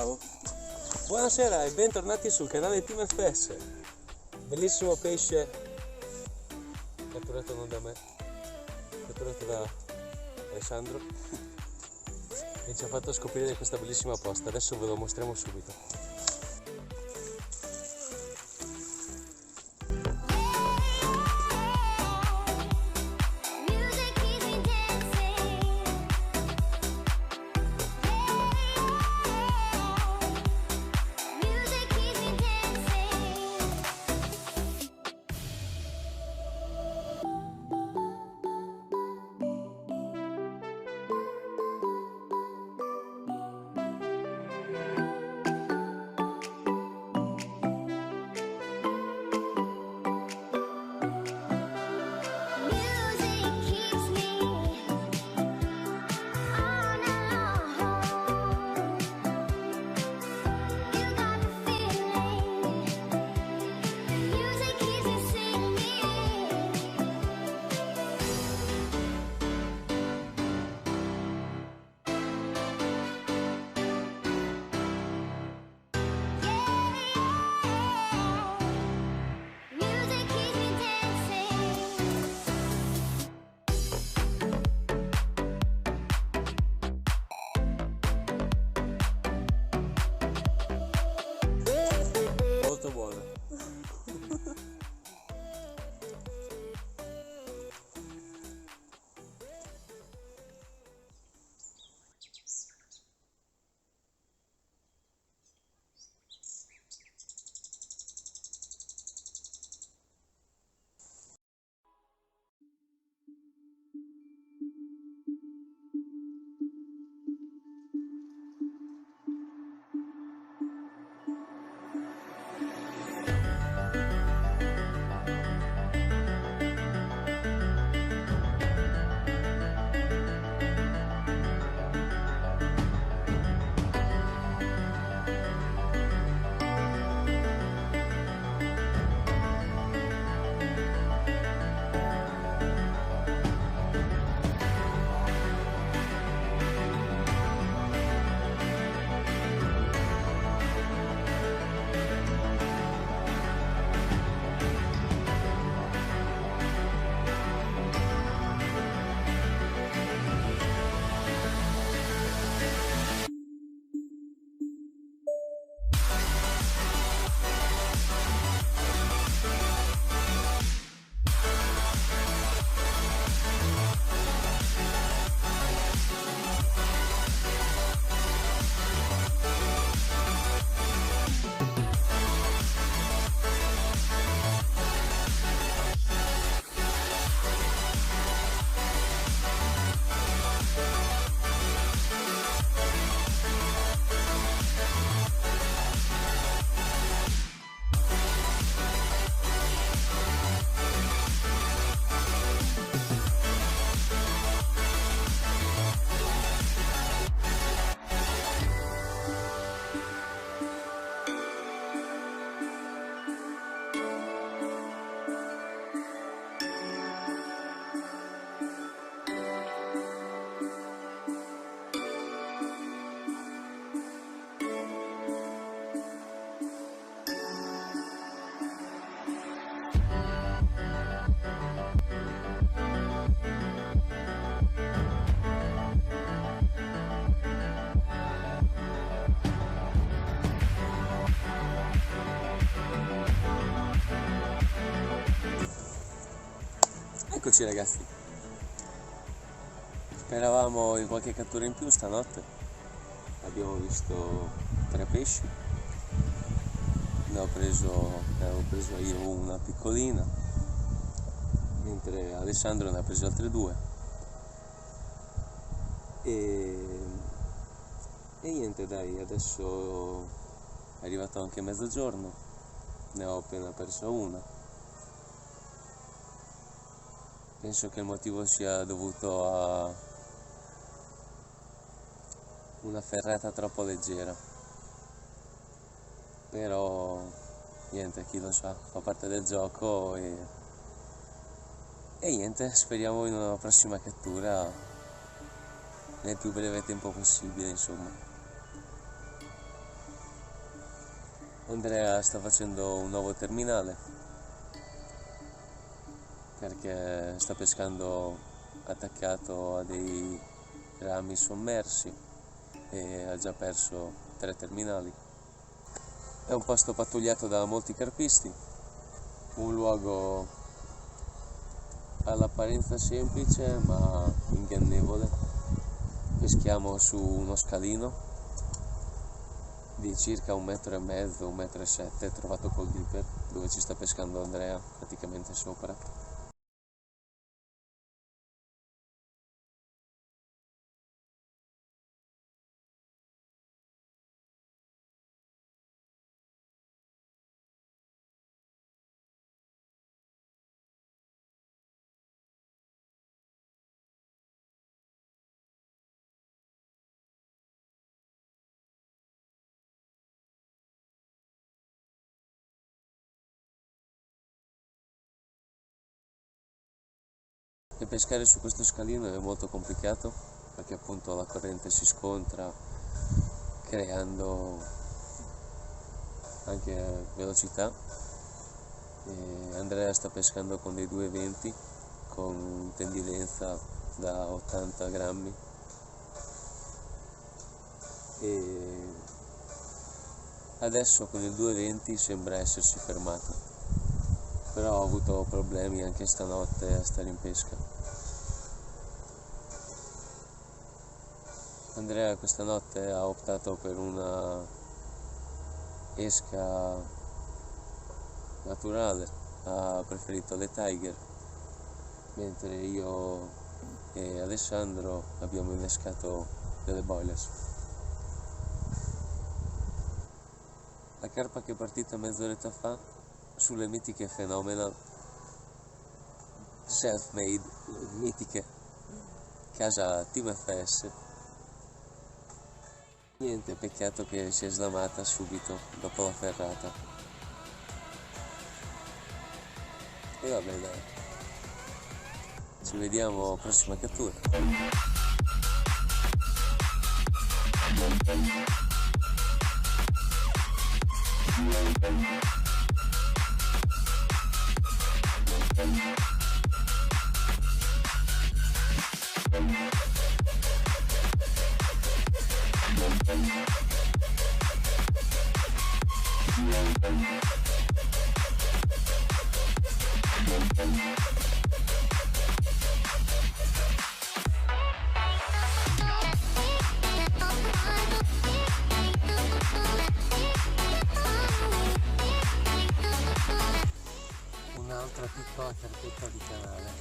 bravo. Buonasera e bentornati sul canale Team FS. Bellissimo pesce catturato non da me, catturato da Alessandro e ci ha fatto scoprire questa bellissima posta. Adesso ve lo mostriamo subito. Molto buono. Eccoci ragazzi, speravamo in qualche cattura in più stanotte, abbiamo visto 3 pesci, avevo preso io una piccolina, mentre Alessandro ne ha preso altre 2 e niente dai, adesso è arrivato anche mezzogiorno, ne ho appena persa una. Penso che il motivo sia dovuto a una ferrata troppo leggera, però niente, chi lo sa, fa parte del gioco e niente, speriamo in una prossima cattura nel più breve tempo possibile, insomma. Andrea sta facendo un nuovo terminale perché sta pescando attaccato a dei rami sommersi e ha già perso 3 terminali. È un posto pattugliato da molti carpisti, un luogo all'apparenza semplice ma ingannevole. Peschiamo su uno scalino di circa 1,5 metri, 1,7 metri, trovato col dipper, dove ci sta pescando Andrea praticamente sopra. E pescare su questo scalino è molto complicato perché appunto la corrente si scontra creando anche velocità. E Andrea sta pescando con dei 220 con tendilenza da 80 grammi e adesso con il 220 sembra essersi fermato, però ho avuto problemi anche stanotte a stare in pesca. Andrea questa notte ha optato per una esca naturale, ha preferito le Tiger, mentre io e Alessandro abbiamo innescato delle boilers. La carpa che è partita mezz'oretta fa sulle mitiche Phenomenal self-made, mitiche, casa Team FS. Niente, peccato che si è slamata subito dopo la ferrata. E vabbè dai, ci vediamo alla prossima cattura. Un'altra piccola carpetta di canale.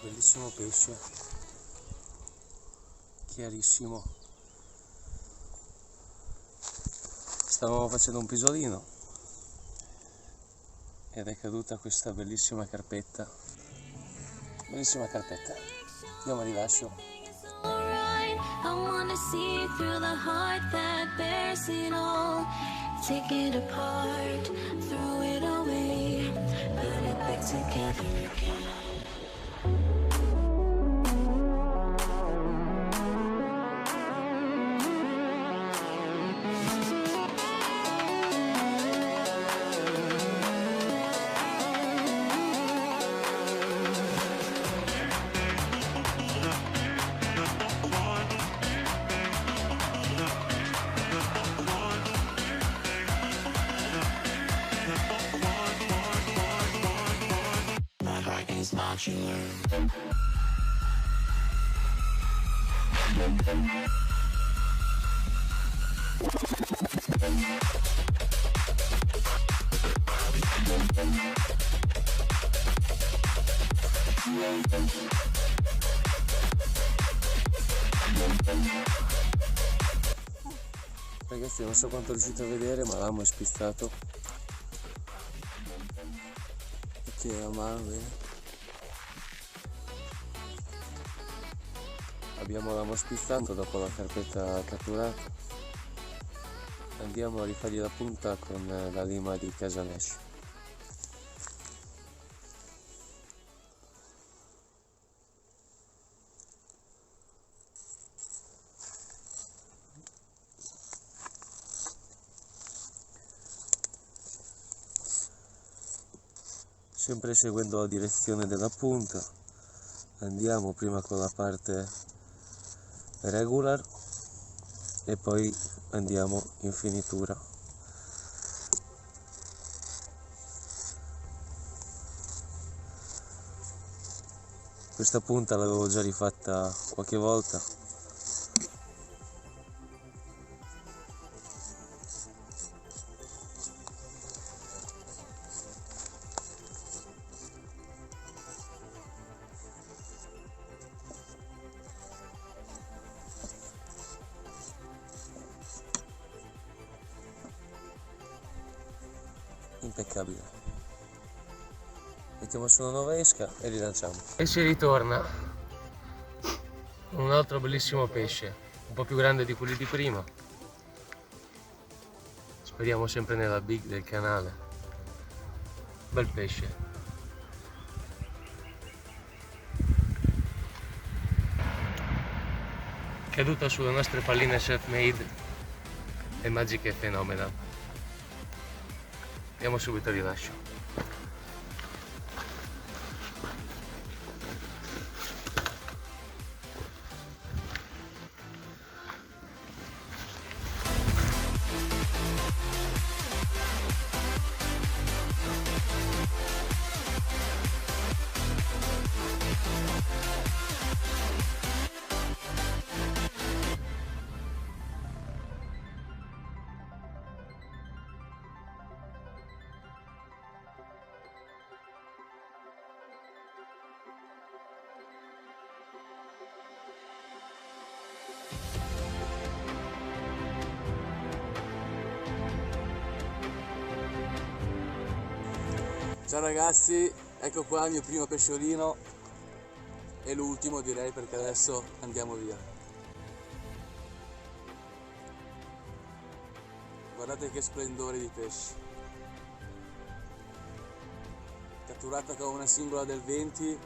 Bellissimo pesce, chiarissimo. Stavamo facendo un pisolino ed è caduta questa bellissima carpetta. Bellissima carpetta. Io mi rilascio. I wanna see through the heart that bears it all. Take it apart, throw it away, put it back together again. Modular. Ragazzi, non so quanto riuscite a vedere, ma l'amo è spizzato. Perché la mano, bene. Abbiamo l'amo spizzato dopo la carpetta catturata. Andiamo a rifargli la punta con la lima di Casanesci. sempre seguendo la direzione della punta. Andiamo prima con la parte regular e poi andiamo in finitura. Questa punta l'avevo già rifatta qualche volta. Impeccabile. Mettiamo su una nuova esca e rilanciamo. E si ritorna con un altro bellissimo pesce, un po' più grande di quelli di prima. Speriamo sempre nella big del canale. Bel pesce. Caduta sulle nostre palline chef made e magiche e fenomena. Diamo subito il rilascio. Ciao ragazzi, ecco qua il mio primo pesciolino e l'ultimo direi, perché adesso andiamo via. Guardate che splendore di pesce. Catturata con una singola del 20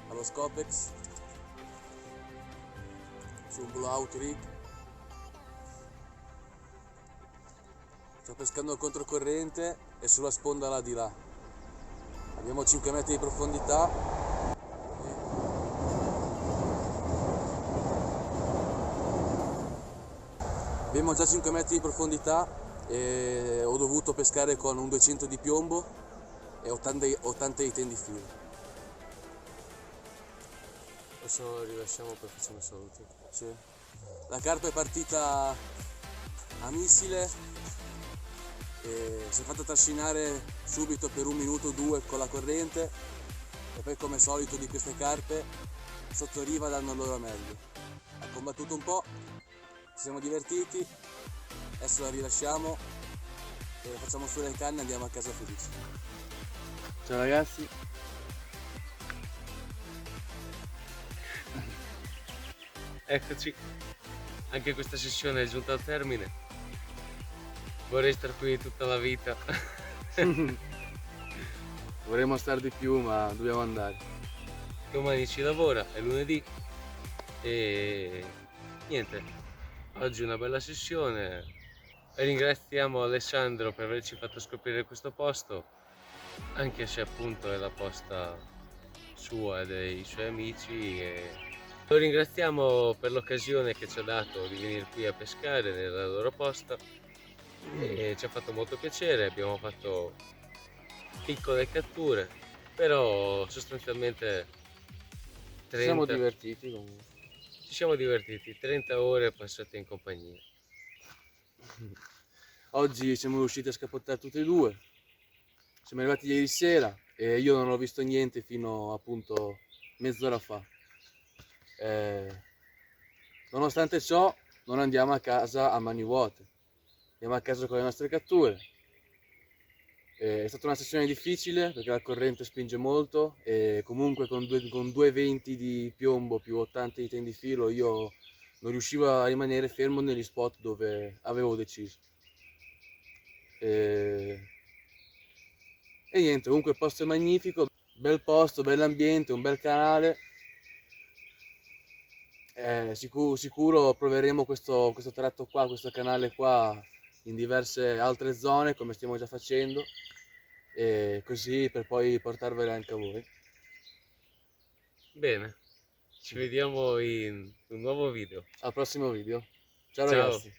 allo Scopex su un blowout rig. Sto pescando controcorrente e sulla sponda là di là. Abbiamo 5 metri di profondità. Abbiamo già 5 metri di profondità e ho dovuto pescare con un 200 di piombo e 80 di tendifilo. Adesso lo rilasciamo per facciamo i saluti. Sì. La carpa è partita a missile e si è fatta trascinare subito per 1 minuto o 2 con la corrente e poi, come solito di queste carpe, sotto riva danno il loro meglio. Ha combattuto un po', ci siamo divertiti, adesso la rilasciamo e facciamo su le canne e andiamo a casa felici. Ciao ragazzi. Eccoci, anche questa sessione è giunta al termine. Vorrei star qui tutta la vita. Vorremmo stare di più, ma dobbiamo andare. Domani si lavora, è lunedì e niente, oggi una bella sessione. Ringraziamo Alessandro per averci fatto scoprire questo posto, anche se appunto è la posta sua e dei suoi amici. E lo ringraziamo per l'occasione che ci ha dato di venire qui a pescare nella loro posta e ci ha fatto molto piacere. Abbiamo fatto piccole catture, però sostanzialmente Ci siamo 30 divertiti comunque. ci siamo divertiti, 30 ore passate in compagnia. Oggi siamo riusciti a scappottare tutti e due. Siamo arrivati ieri sera e io non ho visto niente fino appunto mezz'ora fa. Nonostante ciò non andiamo a casa a mani vuote, andiamo a casa con le nostre catture. È stata una sessione difficile perché la corrente spinge molto e comunque con due 20 di piombo più 80 di tendifilo io non riuscivo a rimanere fermo negli spot dove avevo deciso. E niente, comunque il posto è magnifico, bel posto, bell'ambiente, un bel canale. Sicuro proveremo questo tratto qua, questo canale qua in diverse altre zone come stiamo già facendo. e così per poi portarvele anche a voi. Bene, ci vediamo in un nuovo video. Al prossimo video. Ciao Ciao. ragazzi.